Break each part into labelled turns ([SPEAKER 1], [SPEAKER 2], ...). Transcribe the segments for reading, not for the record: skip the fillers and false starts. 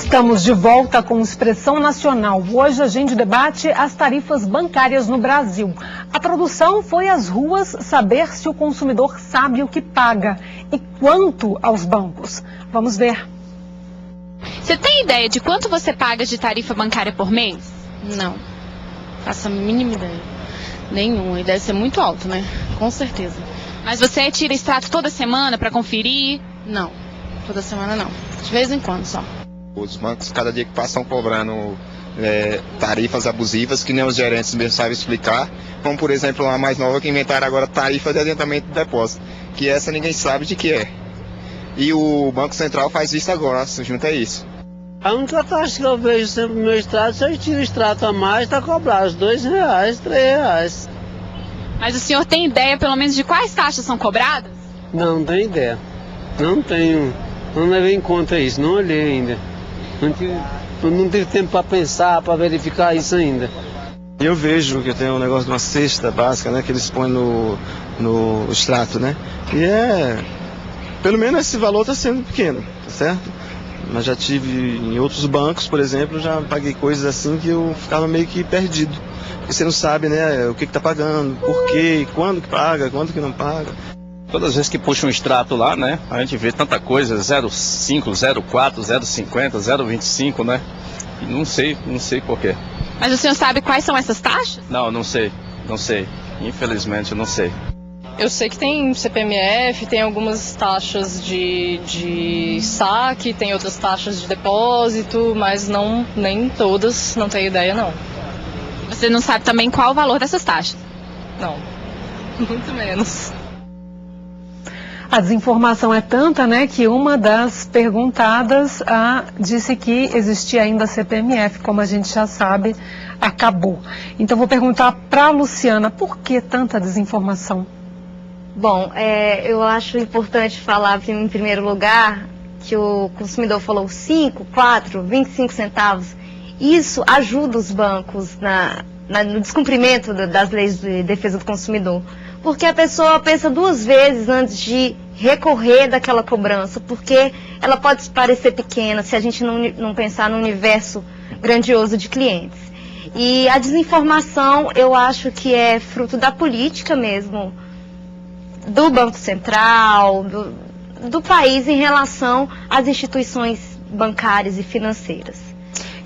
[SPEAKER 1] Estamos de volta com Expressão Nacional. Hoje a gente debate as tarifas bancárias no Brasil. A produção foi às ruas saber se o consumidor sabe o que paga e quanto aos bancos. Vamos ver.
[SPEAKER 2] Você tem ideia de quanto você paga de tarifa bancária por mês?
[SPEAKER 3] Não, faço a mínima ideia. Nenhuma, e deve ser muito alto, né? Com certeza.
[SPEAKER 2] Mas você tira extrato toda semana para conferir?
[SPEAKER 3] Não, toda semana não. De vez em quando só.
[SPEAKER 4] Os bancos, cada dia que passam cobrando tarifas abusivas, que nem os gerentes mesmo sabem explicar, como por exemplo a mais nova que inventaram agora, tarifa de adiantamento de depósito, que essa ninguém sabe de que é. E o Banco Central faz isso agora, junto a isso.
[SPEAKER 5] A única taxa que eu vejo sempre no meu extrato, se eu tiro extrato a mais, está cobrado uns R$2, R$3.
[SPEAKER 2] Mas o senhor tem ideia pelo menos de quais taxas são cobradas?
[SPEAKER 5] Não tenho ideia. Não tenho. Não levei em conta isso, não olhei ainda. Não tive tempo para pensar, para verificar isso ainda.
[SPEAKER 6] Eu vejo que tem um negócio de uma cesta básica, né, que eles põem no extrato, né? E pelo menos esse valor está sendo pequeno, tá certo? Mas já tive em outros bancos, por exemplo, já paguei coisas assim que eu ficava meio que perdido. Porque você não sabe, né, o que está pagando, por quê, quando que paga, quando que não paga.
[SPEAKER 7] Todas as vezes que puxa um extrato lá, né, a gente vê tanta coisa, 0,5, 0,4, 0,50, 0,25, né? E não sei por quê.
[SPEAKER 2] Mas o senhor sabe quais são essas taxas?
[SPEAKER 7] Não sei. Infelizmente, eu não sei.
[SPEAKER 8] Eu sei que tem CPMF, tem algumas taxas de saque, tem outras taxas de depósito, mas nem todas, não tenho ideia não.
[SPEAKER 2] Você não sabe também qual o valor dessas taxas?
[SPEAKER 8] Não, muito menos.
[SPEAKER 1] A desinformação é tanta, né, que uma das perguntadas disse que existia ainda a CPMF, como a gente já sabe, acabou. Então vou perguntar para a Luciana, por que tanta desinformação?
[SPEAKER 9] Bom, eu acho importante falar em primeiro lugar que o consumidor falou 5, 4, 25 centavos. Isso ajuda os bancos no descumprimento das leis de defesa do consumidor. Porque a pessoa pensa duas vezes antes de recorrer daquela cobrança, porque ela pode parecer pequena se a gente não pensar no universo grandioso de clientes. E a desinformação, eu acho que é fruto da política mesmo, do Banco Central, do país em relação às instituições bancárias e financeiras.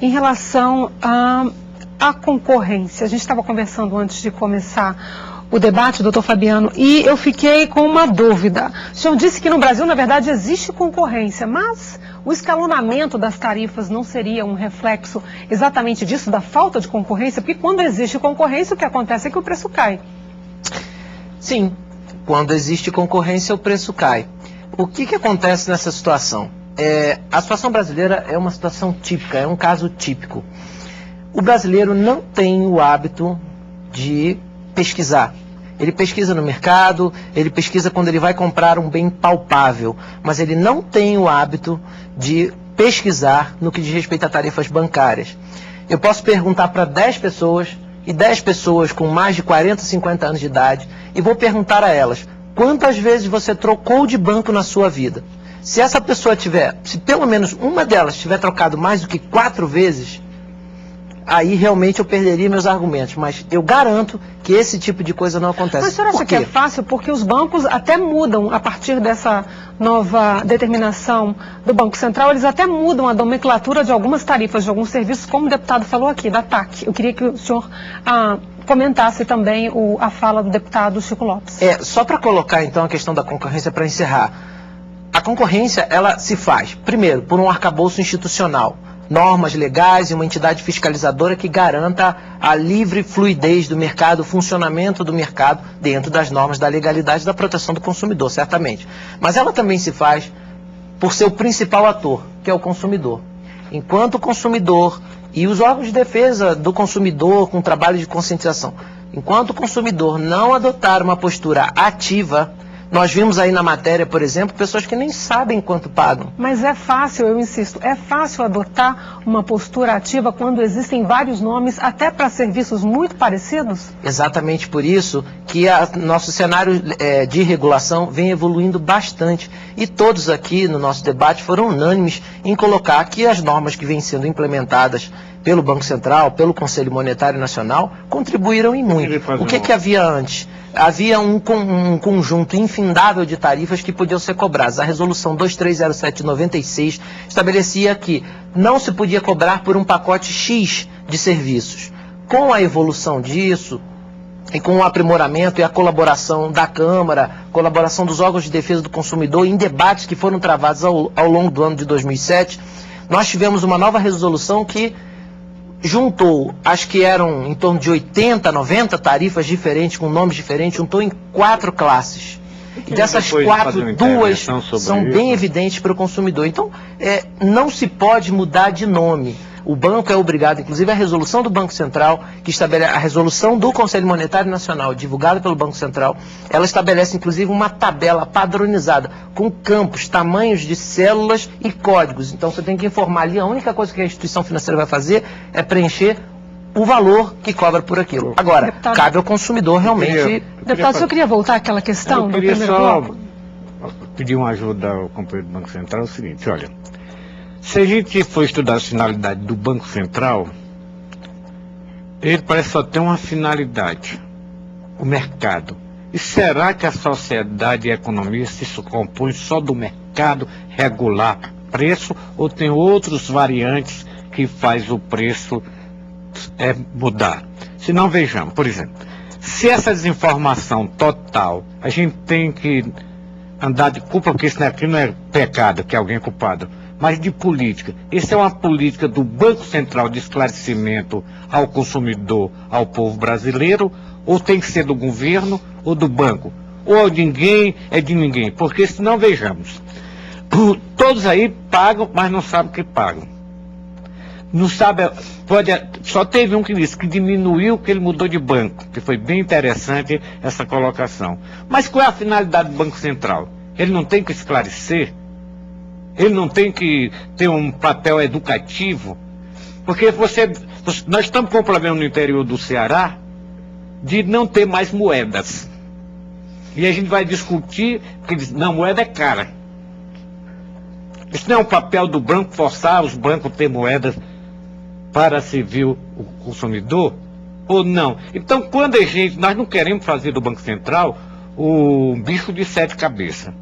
[SPEAKER 1] Em relação à concorrência, a gente estava conversando antes de começar o debate, doutor Fabiano, e eu fiquei com uma dúvida. O senhor disse que no Brasil, na verdade, existe concorrência, mas o escalonamento das tarifas não seria um reflexo exatamente disso, da falta de concorrência? Porque quando existe concorrência, o que acontece é que o preço cai.
[SPEAKER 10] Sim, quando existe concorrência, o preço cai. O que acontece nessa situação? A situação brasileira é uma situação típica, é um caso típico. O brasileiro não tem o hábito de pesquisar. Ele pesquisa no mercado, ele pesquisa quando ele vai comprar um bem palpável, mas ele não tem o hábito de pesquisar no que diz respeito a tarifas bancárias. Eu posso perguntar para 10 pessoas, e 10 pessoas com mais de 40, 50 anos de idade, e vou perguntar a elas, quantas vezes você trocou de banco na sua vida? Se essa pessoa se pelo menos uma delas tiver trocado mais do que 4 vezes, aí realmente eu perderia meus argumentos, mas eu garanto que esse tipo de coisa não acontece.
[SPEAKER 1] Mas o senhor acha que é fácil? Porque os bancos até mudam, a partir dessa nova determinação do Banco Central, eles até mudam a nomenclatura de algumas tarifas, de alguns serviços, como o deputado falou aqui, da TAC. Eu queria que o senhor comentasse também a fala do deputado Chico Lopes.
[SPEAKER 10] Só para colocar então a questão da concorrência para encerrar. A concorrência, ela se faz, primeiro, por um arcabouço institucional, normas legais e uma entidade fiscalizadora que garanta a livre fluidez do mercado, o funcionamento do mercado dentro das normas da legalidade e da proteção do consumidor, certamente. Mas ela também se faz por seu principal ator, que é o consumidor. Enquanto o consumidor e os órgãos de defesa do consumidor com trabalho de conscientização, enquanto o consumidor não adotar uma postura ativa, Nós vimos aí na matéria, por exemplo, pessoas que nem sabem quanto pagam.
[SPEAKER 1] Mas é fácil, eu insisto, é fácil adotar uma postura ativa quando existem vários nomes, até para serviços muito parecidos?
[SPEAKER 10] Exatamente por isso que nosso cenário de regulação vem evoluindo bastante. E todos aqui no nosso debate foram unânimes em colocar que as normas que vêm sendo implementadas pelo Banco Central, pelo Conselho Monetário Nacional, contribuíram em muito. O que havia antes? Havia um conjunto infindável de tarifas que podiam ser cobradas. A resolução 2307 de 96 estabelecia que não se podia cobrar por um pacote X de serviços. Com a evolução disso, e com o aprimoramento e a colaboração da Câmara, colaboração dos órgãos de defesa do consumidor em debates que foram travados ao longo do ano de 2007, nós tivemos uma nova resolução que juntou as que eram em torno de 80, 90 tarifas diferentes, com nomes diferentes, juntou em 4 classes. E dessas 4, 2 são bem evidentes para o consumidor. Então, não se pode mudar de nome. O banco é obrigado, inclusive a resolução do Banco Central, que estabelece a resolução do Conselho Monetário Nacional, divulgada pelo Banco Central, ela estabelece inclusive uma tabela padronizada, com campos, tamanhos de células e códigos. Então você tem que informar ali, a única coisa que a instituição financeira vai fazer é preencher o valor que cobra por aquilo. Agora, deputado, cabe ao consumidor realmente...
[SPEAKER 1] Deputado, o senhor queria voltar àquela questão do primeiro bloco?
[SPEAKER 11] Pedir uma ajuda ao companheiro do Banco Central, é o seguinte, olha... Se a gente for estudar a finalidade do Banco Central, ele parece só ter uma finalidade, o mercado. E será que a sociedade e a economia se compõem só do mercado regular preço ou tem outros variantes que faz o preço mudar? Se não, vejamos, por exemplo, se essa desinformação total, a gente tem que andar de culpa, porque isso aqui não é pecado, que é alguém culpado, mas de política. Essa é uma política do Banco Central de esclarecimento ao consumidor, ao povo brasileiro, ou tem que ser do governo ou do banco? Ou de ninguém, é de ninguém. Porque senão, vejamos, todos aí pagam, mas não sabem o que pagam. Não sabe, só teve um que disse que diminuiu que ele mudou de banco, que foi bem interessante essa colocação. Mas qual é a finalidade do Banco Central? Ele não tem que esclarecer? Ele não tem que ter um papel educativo? Porque nós estamos com um problema no interior do Ceará de não ter mais moedas. E a gente vai discutir, porque diz, não, moeda é cara. Isso não é um papel do banco forçar os bancos a ter moedas para servir o consumidor? Ou não? Então, quando nós não queremos fazer do Banco Central o bicho de 7 cabeças.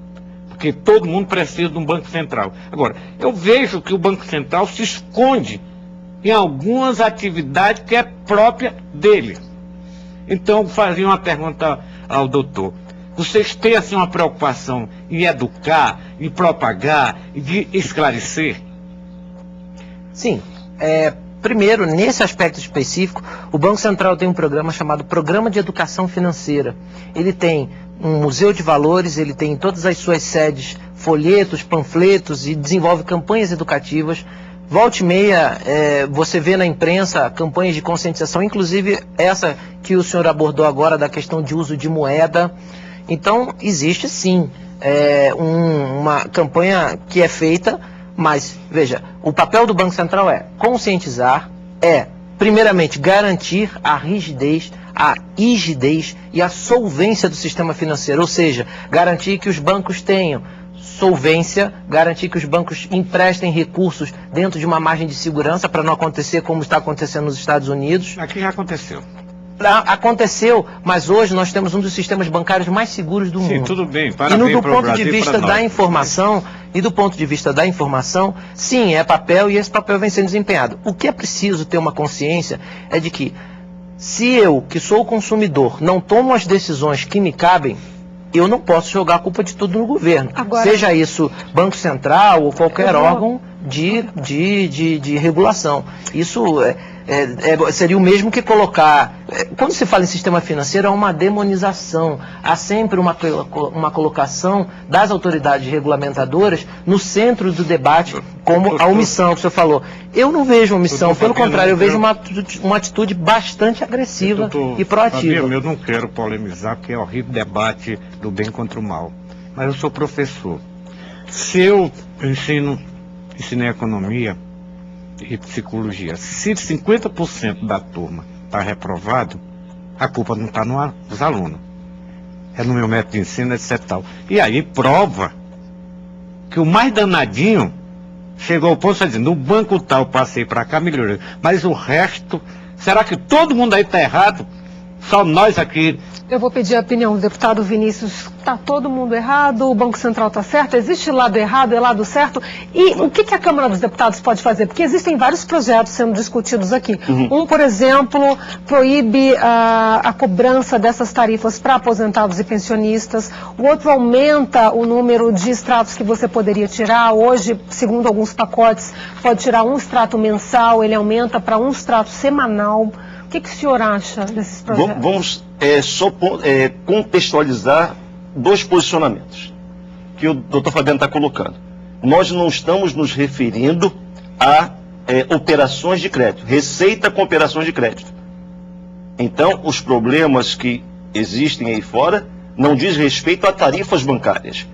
[SPEAKER 11] Porque todo mundo precisa de um Banco Central. Agora, eu vejo que o Banco Central se esconde em algumas atividades que é própria dele. Então, eu fazia uma pergunta ao doutor. Vocês têm assim uma preocupação em educar, em propagar, de esclarecer?
[SPEAKER 10] Sim. Primeiro, nesse aspecto específico, o Banco Central tem um programa chamado Programa de Educação Financeira. Ele tem um museu de valores, ele tem em todas as suas sedes folhetos, panfletos e desenvolve campanhas educativas. Volta e meia, você vê na imprensa campanhas de conscientização, inclusive essa que o senhor abordou agora da questão de uso de moeda. Então, existe sim uma campanha que é feita, mas, veja, o papel do Banco Central é conscientizar, primeiramente, garantir a rigidez, a rigidez e a solvência do sistema financeiro, ou seja, garantir que os bancos tenham solvência, garantir que os bancos emprestem recursos dentro de uma margem de segurança para não acontecer como está acontecendo nos Estados Unidos.
[SPEAKER 11] Aqui já aconteceu.
[SPEAKER 10] Aconteceu, mas hoje nós temos um dos sistemas bancários mais seguros do mundo.
[SPEAKER 11] Sim, tudo bem. Parabéns.
[SPEAKER 10] E do ponto de vista da informação, sim, é papel e esse papel vem sendo desempenhado. O que é preciso ter uma consciência é de que se eu, que sou o consumidor, não tomo as decisões que me cabem, eu não posso jogar a culpa de tudo no governo. Agora, seja isso Banco Central ou qualquer órgão de regulação. Isso seria o mesmo que colocar... Quando se fala em sistema financeiro, há uma demonização. Há sempre uma colocação das autoridades regulamentadoras no centro do debate, como a omissão que o senhor falou. Eu não vejo omissão, pelo contrário, eu vejo uma atitude bastante agressiva e proativa.
[SPEAKER 11] Eu não quero polemizar, porque é horrível debate do bem contra o mal. mas eu sou professor. Se eu ensinei economia e psicologia, se 50% da turma está reprovado, a culpa não está nos alunos. É no meu método de ensino, etc. Tal. E aí prova que o mais danadinho chegou ao ponto de dizer, no banco tal passei para cá, melhorou. Mas o resto, será que todo mundo aí está errado? Só nós aqui.
[SPEAKER 1] Eu vou pedir a opinião do deputado Vinícius. Está todo mundo errado? O Banco Central está certo? Existe lado errado e lado certo? E o que a Câmara dos Deputados pode fazer? Porque existem vários projetos sendo discutidos aqui. Um, por exemplo, proíbe a cobrança dessas tarifas para aposentados e pensionistas. O outro aumenta o número de extratos que você poderia tirar. Hoje, segundo alguns pacotes, pode tirar um extrato mensal, ele aumenta para um extrato semanal. O que o senhor acha desses projetos?
[SPEAKER 12] Vamos contextualizar dois posicionamentos que o doutor Fabiano está colocando. Nós não estamos nos referindo a operações de crédito, receita com operações de crédito. Então, os problemas que existem aí fora não diz respeito a tarifas bancárias.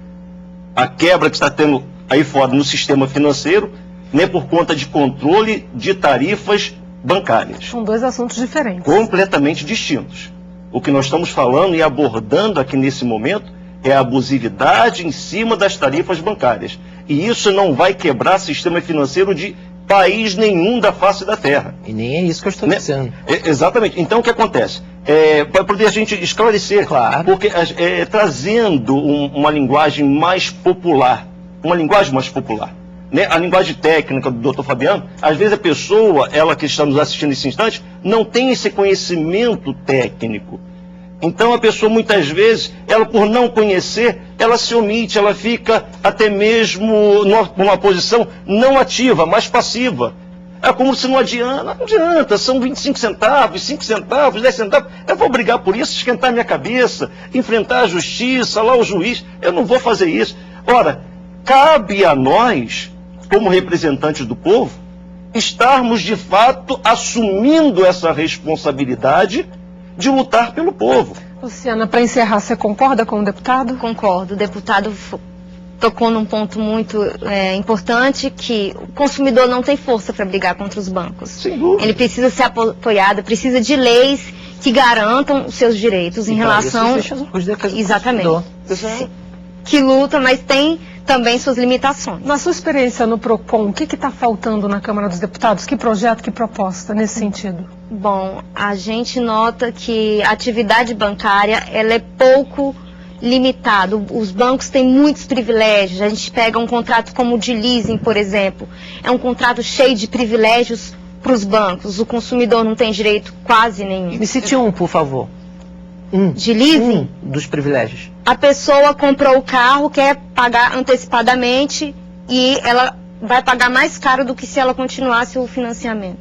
[SPEAKER 12] A quebra que está tendo aí fora no sistema financeiro não é por conta de controle de tarifas bancárias.
[SPEAKER 1] São dois assuntos diferentes.
[SPEAKER 12] Completamente distintos. O que nós estamos falando e abordando aqui nesse momento é a abusividade em cima das tarifas bancárias. E isso não vai quebrar sistema financeiro de país nenhum da face da Terra.
[SPEAKER 10] E nem é isso que eu estou dizendo.
[SPEAKER 12] Exatamente. Então o que acontece? Para poder a gente esclarecer, claro. Porque trazendo uma linguagem mais popular, né? A linguagem técnica do Dr. Fabiano, às vezes a pessoa, ela que está nos assistindo nesse instante, não tem esse conhecimento técnico. Então a pessoa muitas vezes, ela por não conhecer, ela se omite, ela fica até mesmo numa posição não ativa, mas passiva. É como se não adianta, são 25 centavos, 5 centavos, 10 centavos, eu vou brigar por isso, esquentar minha cabeça, enfrentar a justiça, lá o juiz, eu não vou fazer isso. Ora, cabe a nós, como representantes do povo, estarmos de fato assumindo essa responsabilidade de lutar pelo povo.
[SPEAKER 1] Luciana, para encerrar, você concorda com o deputado?
[SPEAKER 9] Concordo. O deputado tocou num ponto muito importante, que o consumidor não tem força para brigar contra os bancos.
[SPEAKER 12] Sem dúvida.
[SPEAKER 9] Ele precisa ser apoiado, precisa de leis que garantam os seus direitos em relação... Exatamente. Que luta, mas tem também suas limitações.
[SPEAKER 1] Na sua experiência no PROCON, o que está faltando na Câmara dos Deputados? Que projeto, que proposta nesse sentido?
[SPEAKER 9] Bom, a gente nota que a atividade bancária ela é pouco limitada. Os bancos têm muitos privilégios. A gente pega um contrato como o de leasing, por exemplo. É um contrato cheio de privilégios para os bancos. O consumidor não tem direito quase nenhum.
[SPEAKER 10] Me cite um, por favor.
[SPEAKER 9] De leasing?
[SPEAKER 10] Dos privilégios.
[SPEAKER 9] A pessoa comprou o carro, quer pagar antecipadamente e ela vai pagar mais caro do que se ela continuasse o financiamento.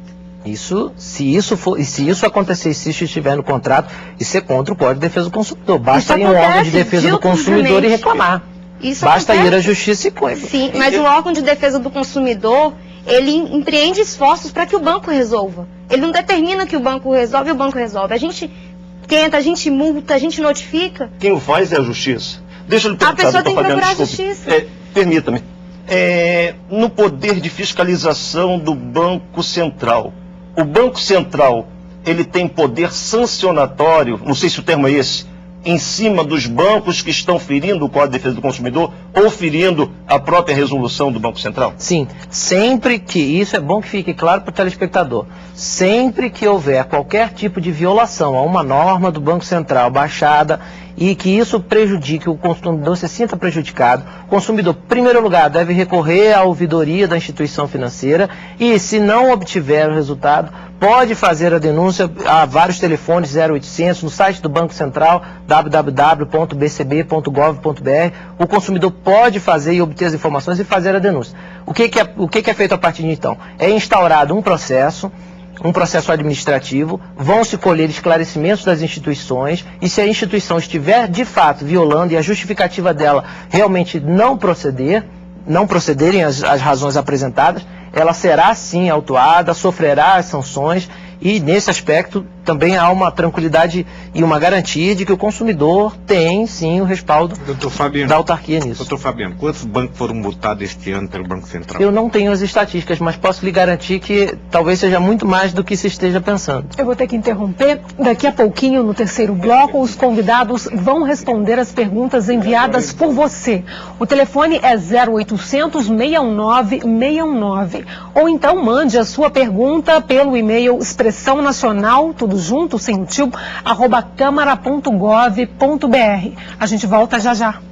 [SPEAKER 10] Se isso acontecer, se isso estiver no contrato, isso é contra o Código de Defesa do Consumidor. Basta ir a um órgão de defesa do consumidor e reclamar. Basta ir à justiça e coisa.
[SPEAKER 9] Sim, mas o órgão de defesa do consumidor, ele empreende esforços para que o banco resolva. Ele não determina que o banco resolve e o banco resolve. A gente tenta, a gente multa, a gente notifica.
[SPEAKER 12] Quem o faz é a justiça. Deixa eu lhe perguntar,
[SPEAKER 9] a pessoa tem que procurar a
[SPEAKER 12] desculpe.
[SPEAKER 9] justiça.
[SPEAKER 12] Permita-me. No poder de fiscalização do Banco Central, o Banco Central, ele tem poder sancionatório, não sei se o termo é esse, em cima dos bancos que estão ferindo o Código de Defesa do Consumidor ou ferindo a própria resolução do Banco Central?
[SPEAKER 10] Sim, sempre que, isso é bom que fique claro para o telespectador, sempre que houver qualquer tipo de violação a uma norma do Banco Central baixada e que isso prejudique o consumidor, se sinta prejudicado, o consumidor, em primeiro lugar, deve recorrer à ouvidoria da instituição financeira e, se não obtiver o resultado, pode fazer a denúncia a vários telefones 0800, no site do Banco Central, www.bcb.gov.br. O consumidor pode fazer e obter as informações e fazer a denúncia. O que é feito a partir de então? É instaurado um processo administrativo, vão se colher esclarecimentos das instituições e se a instituição estiver de fato violando e a justificativa dela realmente não procederem as razões apresentadas, ela será sim autuada, sofrerá as sanções E nesse aspecto também há uma tranquilidade e uma garantia de que o consumidor tem sim o respaldo da autarquia nisso.
[SPEAKER 11] Doutor Fabiano, quantos bancos foram multados este ano pelo Banco Central?
[SPEAKER 10] Eu não tenho as estatísticas, mas posso lhe garantir que talvez seja muito mais do que se esteja pensando.
[SPEAKER 1] Eu vou ter que interromper. Daqui a pouquinho, no terceiro bloco, os convidados vão responder as perguntas enviadas por você. O telefone é 0800 619 619. Ou então mande a sua pergunta pelo e-mail expressão nacional, tudo junto, sem o tio, @câmara.gov.br. A gente volta já já.